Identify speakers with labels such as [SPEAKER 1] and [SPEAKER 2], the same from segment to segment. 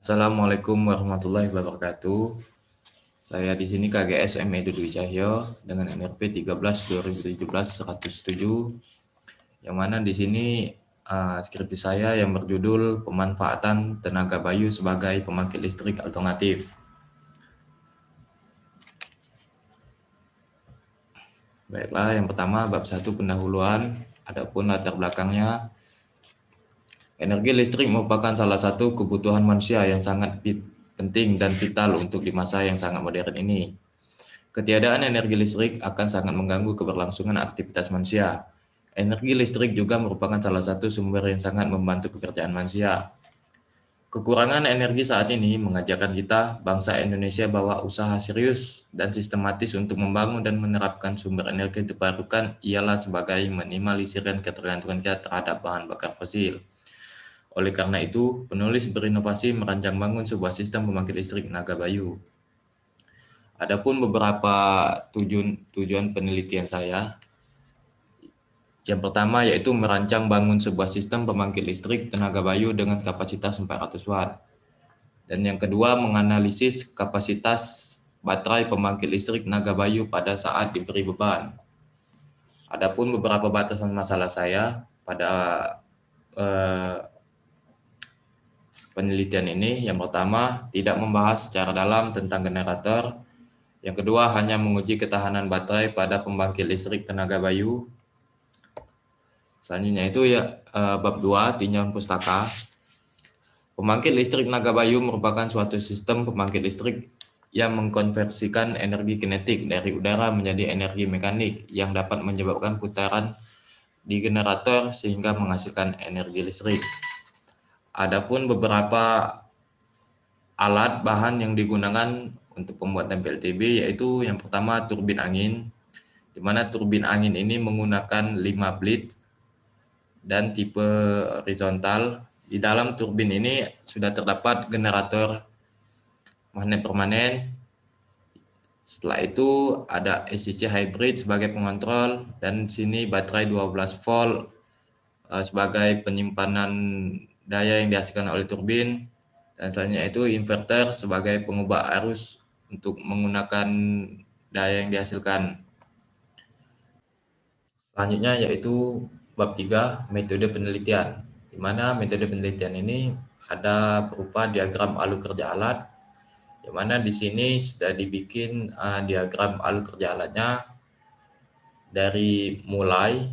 [SPEAKER 1] Assalamualaikum warahmatullahi wabarakatuh. Saya di sini KGS ME Dwi Cahyo dengan NRP 13 2017 107, yang mana di sini skripsi saya yang berjudul pemanfaatan tenaga bayu sebagai pembangkit listrik alternatif. Baiklah, yang pertama bab 1 pendahuluan. Adapun latar belakangnya, energi listrik merupakan salah satu kebutuhan manusia yang sangat penting dan vital untuk di masa yang sangat modern ini. Ketiadaan energi listrik akan sangat mengganggu keberlangsungan aktivitas manusia. Energi listrik juga merupakan salah satu sumber yang sangat membantu pekerjaan manusia. Kekurangan energi saat ini mengajarkan kita, bangsa Indonesia, bahwa usaha serius dan sistematis untuk membangun dan menerapkan sumber energi terbarukan ialah sebagai meminimalisirkan ketergantungan kita terhadap bahan bakar fosil. Oleh karena itu, penulis berinovasi merancang bangun sebuah sistem pembangkit listrik tenaga bayu. Adapun beberapa tujuan penelitian saya. Yang pertama yaitu merancang bangun sebuah sistem pembangkit listrik tenaga bayu dengan kapasitas 400 watt. Dan yang kedua, menganalisis kapasitas baterai pembangkit listrik tenaga bayu pada saat diberi beban. Adapun beberapa batasan masalah saya pada penelitian ini, yang pertama, tidak membahas secara dalam tentang generator. Yang kedua, hanya menguji ketahanan baterai pada pembangkit listrik tenaga bayu. Selanjutnya itu bab 2, tinjauan pustaka. Pembangkit listrik tenaga bayu merupakan suatu sistem pembangkit listrik yang mengkonversikan energi kinetik dari udara menjadi energi mekanik yang dapat menyebabkan putaran di generator sehingga menghasilkan energi listrik. Adapun beberapa alat bahan yang digunakan untuk pembuatan PLTB yaitu yang pertama turbin angin, di mana turbin angin ini menggunakan 5 blade dan tipe horizontal. Di dalam turbin ini sudah terdapat generator magnet permanen. Setelah itu ada SCC hybrid sebagai pengontrol, dan di sini baterai 12 volt sebagai penyimpanan daya yang dihasilkan oleh turbin. Dan selanjutnya itu inverter sebagai pengubah arus untuk menggunakan daya yang dihasilkan. Selanjutnya yaitu bab 3, metode penelitian, di mana metode penelitian ini ada berupa diagram alur kerja alat, di mana di sini sudah dibikin diagram alur kerja alatnya dari mulai,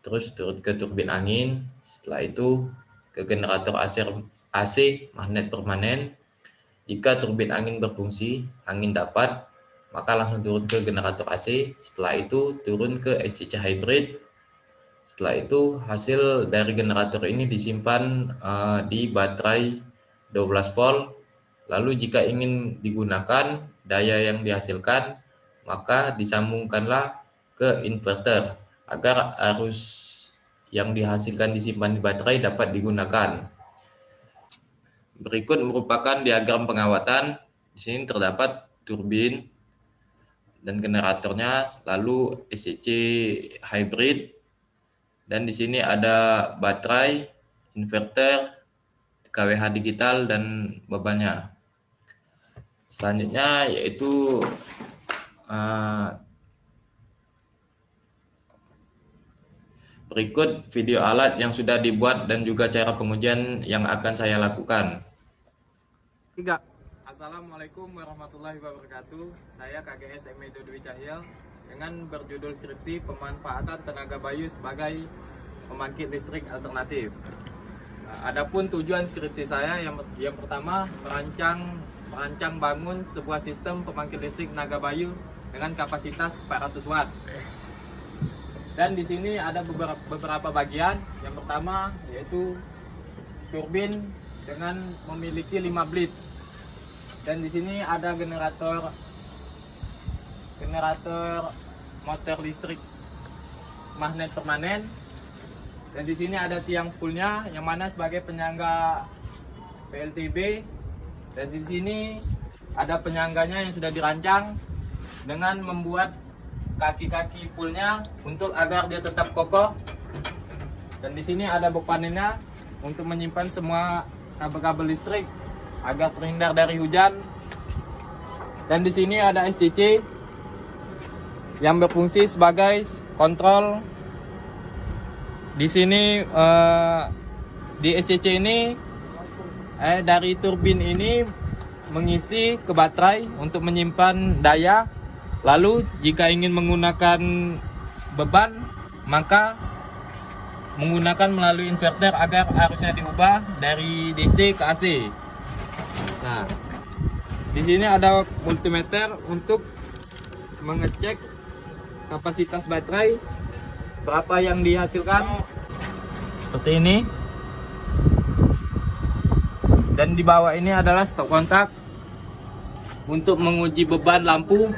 [SPEAKER 1] terus turun ke turbin angin, setelah itu ke generator AC magnet permanen. Jika turbin angin berfungsi, angin dapat, maka langsung turun ke generator AC, setelah itu turun ke SCC hybrid. Setelah itu hasil dari generator ini disimpan di baterai 12 volt. Lalu jika ingin digunakan daya yang dihasilkan, maka disambungkanlah ke inverter agar arus yang dihasilkan disimpan di baterai dapat digunakan. Berikut merupakan diagram pengawatan. Di sini terdapat turbin dan generatornya, lalu SCC hybrid, dan di sini ada baterai, inverter, KWH digital, dan bebannya. Selanjutnya yaitu berikut video alat yang sudah dibuat dan juga cara pengujian yang akan saya lakukan.
[SPEAKER 2] 3.
[SPEAKER 3] Assalamualaikum warahmatullahi wabarakatuh. Saya KGS ME Dwi Cahyo dengan berjudul skripsi pemanfaatan tenaga bayu sebagai pembangkit listrik alternatif. Adapun tujuan skripsi saya yang pertama merancang bangun sebuah sistem pembangkit listrik tenaga bayu dengan kapasitas 400 watt. Dan di sini ada beberapa bagian. Yang pertama yaitu turbin dengan memiliki 5 blades. Dan di sini ada generator motor listrik magnet permanen. Dan di sini ada tiang fullnya yang mana sebagai penyangga PLTB. Dan di sini ada penyangganya yang sudah dirancang dengan membuat kaki-kaki fullnya untuk agar dia tetap kokoh. Dan di sini ada box panennya untuk menyimpan semua kabel-kabel listrik agar terhindar dari hujan. Dan di sini ada SCC yang berfungsi sebagai kontrol. Di sini di SCC ini dari turbin ini mengisi ke baterai untuk menyimpan daya. Lalu jika ingin menggunakan beban, maka menggunakan melalui inverter agar arusnya diubah dari DC ke AC. Nah, di sini ada multimeter untuk mengecek kapasitas baterai, berapa yang dihasilkan, seperti ini. Dan di bawah ini adalah stop kontak untuk menguji beban lampu.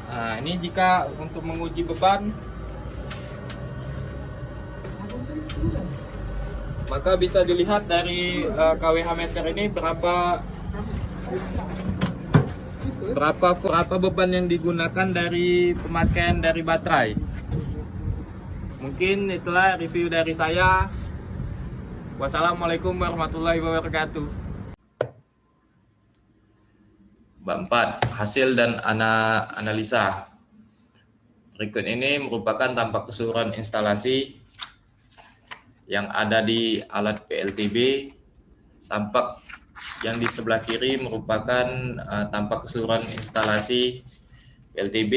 [SPEAKER 3] Nah, ini jika untuk menguji beban, maka bisa dilihat dari kWh meter ini berapa beban yang digunakan dari pemakaian dari baterai. Mungkin itulah review dari saya. Wassalamualaikum warahmatullahi wabarakatuh.
[SPEAKER 1] Bab 4. Hasil dan analisa. Berikut ini merupakan tampak keseluruhan instalasi yang ada di alat PLTB. Tampak yang di sebelah kiri merupakan tampak keseluruhan instalasi PLTB.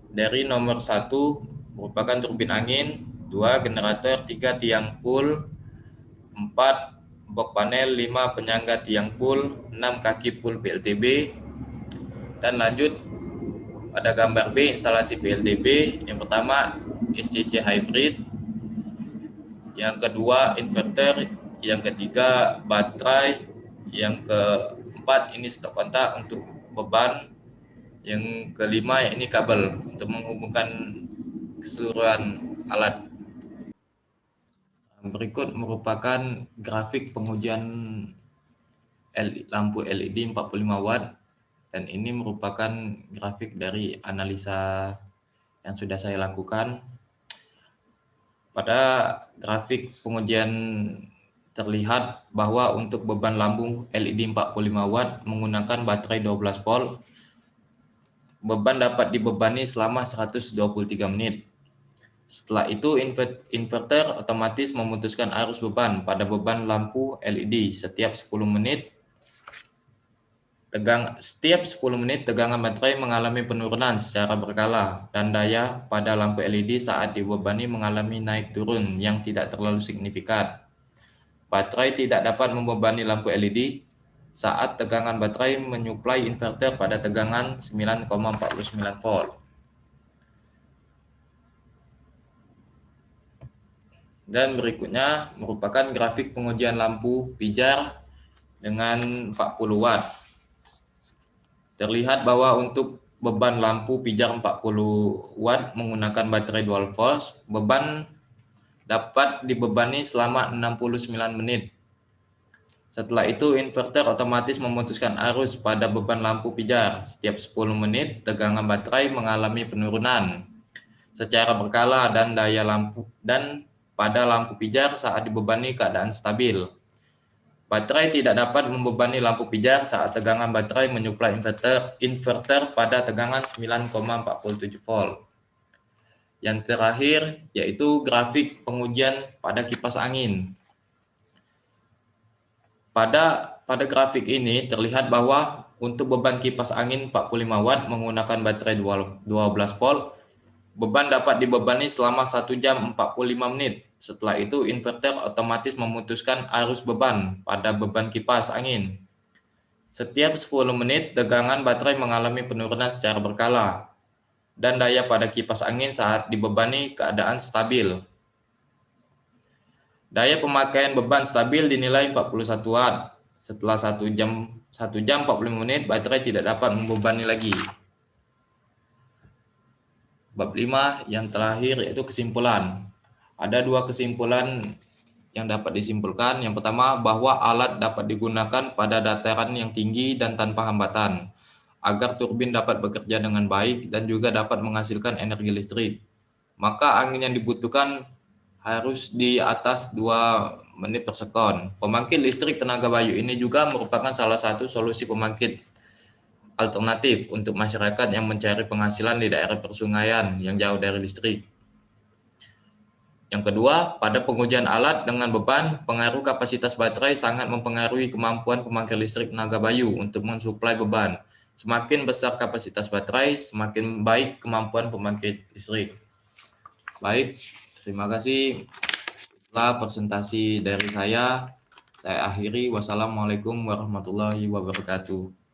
[SPEAKER 1] Dari nomor 1 merupakan turbin angin, 2 generator, 3 tiang pool, 4 box panel, 5 penyangga tiang pool, 6 kaki pool PLTB. Dan lanjut pada gambar B instalasi PLTB. Yang pertama SCC hybrid, yang kedua inverter, yang ketiga baterai, yang keempat ini stop kontak untuk beban, yang kelima ini kabel untuk menghubungkan keseluruhan alat. Berikut merupakan grafik pengujian lampu LED 45 watt, dan ini merupakan grafik dari analisa yang sudah saya lakukan. Pada grafik pengujian terlihat bahwa untuk beban lampu LED 45 watt menggunakan baterai 12 volt, beban dapat dibebani selama 123 menit. Setelah itu inverter otomatis memutuskan arus beban pada beban lampu LED setiap 10 menit. Setiap 10 menit tegangan baterai mengalami penurunan secara berkala dan daya pada lampu LED saat dibebani mengalami naik turun yang tidak terlalu signifikan. Baterai tidak dapat membebani lampu LED saat tegangan baterai menyuplai inverter pada tegangan 9,49 volt. Dan berikutnya merupakan grafik pengujian lampu pijar dengan 40 watt. Terlihat bahwa untuk beban lampu pijar 40 watt menggunakan baterai dual force, beban dapat dibebani selama 69 menit. Setelah itu inverter otomatis memutuskan arus pada beban lampu pijar. Setiap 10 menit tegangan baterai mengalami penurunan secara berkala dan daya lampu pada lampu pijar saat dibebani keadaan stabil. Baterai tidak dapat membebani lampu pijar saat tegangan baterai menyuplai inverter pada tegangan 9,47 volt. Yang terakhir yaitu grafik pengujian pada kipas angin. Pada grafik ini terlihat bahwa untuk beban kipas angin 45 watt menggunakan baterai 12 volt, beban dapat dibebani selama 1 jam 45 menit. Setelah itu inverter otomatis memutuskan arus beban pada beban kipas angin. Setiap 10 menit tegangan baterai mengalami penurunan secara berkala dan daya pada kipas angin saat dibebani keadaan stabil. Daya pemakaian beban stabil dinilai 41 watt. Setelah 1 jam 45 menit baterai tidak dapat membebani lagi. Bab 5 yang terakhir yaitu kesimpulan. Ada 2 kesimpulan yang dapat disimpulkan. Yang pertama, bahwa alat dapat digunakan pada dataran yang tinggi dan tanpa hambatan, agar turbin dapat bekerja dengan baik dan juga dapat menghasilkan energi listrik. Maka angin yang dibutuhkan harus di atas 2 menit per sekon. Pembangkit listrik tenaga bayu ini juga merupakan salah satu solusi pembangkit alternatif untuk masyarakat yang mencari penghasilan di daerah persungaian yang jauh dari listrik. Yang kedua, pada pengujian alat dengan beban, pengaruh kapasitas baterai sangat mempengaruhi kemampuan pembangkit listrik tenaga bayu untuk mensuplai beban. Semakin besar kapasitas baterai, semakin baik kemampuan pembangkit listrik. Baik, terima kasih. Itulah presentasi dari saya. Saya akhiri. Wassalamualaikum warahmatullahi wabarakatuh.